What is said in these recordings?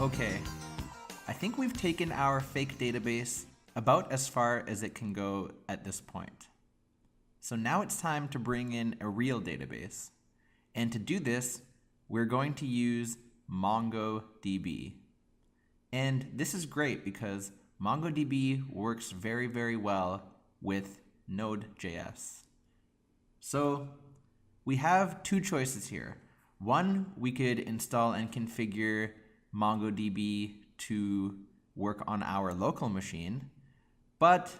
Okay, I think we've taken our fake database about as far as it can go at this point. So now it's time to bring in a real database. And to do this, we're going to use MongoDB. And this is great because MongoDB works very, very well with Node.js. So we have two choices here. One, we could install and configure MongoDB to work on our local machine. But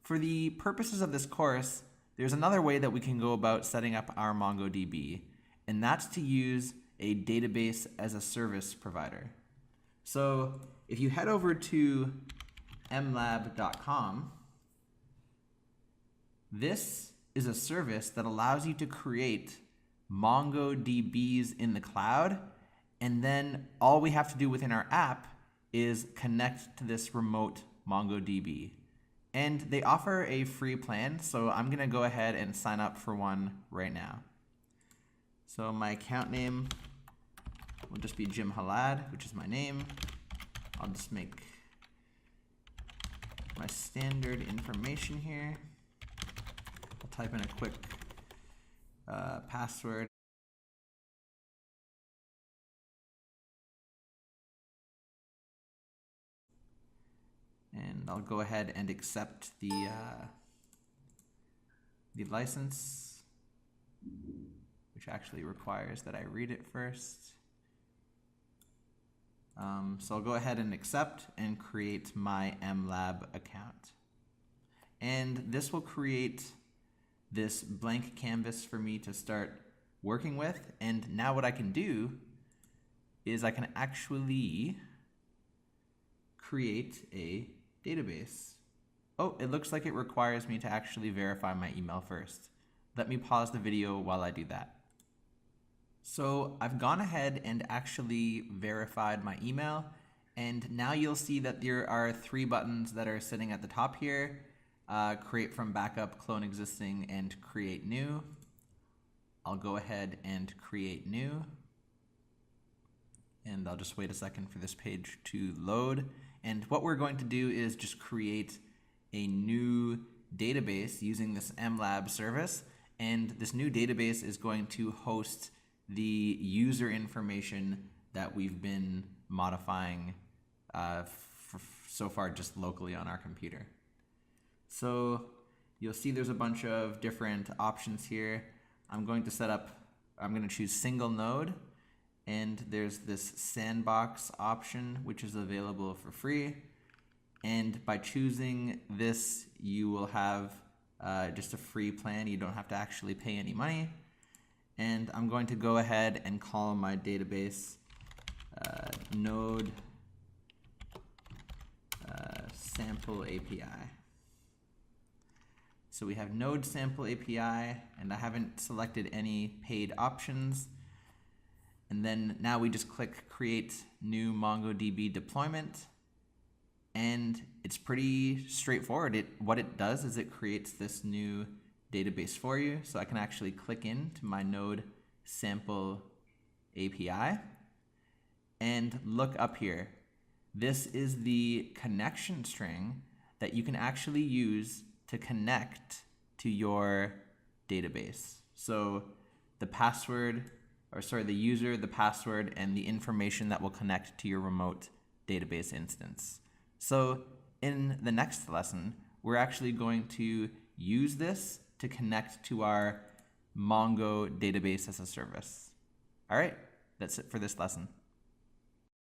for the purposes of this course, there's another way that we can go about setting up our MongoDB, and that's to use a database as a service provider. So if you head over to mlab.com, this is a service that allows you to create MongoDBs in the cloud, and then all we have to do within our app is connect to this remote MongoDB. And they offer a free plan, so I'm gonna go ahead and sign up for one right now. So my account name will just be Jim Halad, which is my name. I'll just make my standard information here. I'll type in a quick password. And I'll go ahead and accept the license, which actually requires that I read it first. So I'll go ahead and accept and create my MLab account. And this will create this blank canvas for me to start working with. And now what I can do is I can actually create a database. Oh, it looks like it requires me to actually verify my email first. Let me pause the video while I do that. So I've gone ahead and actually verified my email, and now you'll see that there are 3 buttons that are sitting at the top here: create from backup, clone existing, and create new. I'll go ahead and create new, and I'll just wait a second for this page to load. And what we're going to do is just create a new database using this MLab service, and this new database is going to host the user information that we've been modifying so far just locally on our computer. So you'll see there's a bunch of different options here. I'm going to choose single node, and there's this sandbox option which is available for free. And by choosing this, you will have just a free plan. You don't have to actually pay any money. And I'm going to go ahead and call my database node sample API. So we have node sample API, and I haven't selected any paid options. And then now we just click create new MongoDB deployment. And it's pretty straightforward. What it does is it creates this new database for you. So I can actually click into my node sample API and look up here. This is the connection string that you can actually use to connect to your database. So the user, the password, and the information that will connect to your remote database instance. So in the next lesson, we're actually going to use this to connect to our Mongo database as a service. All right, that's it for this lesson.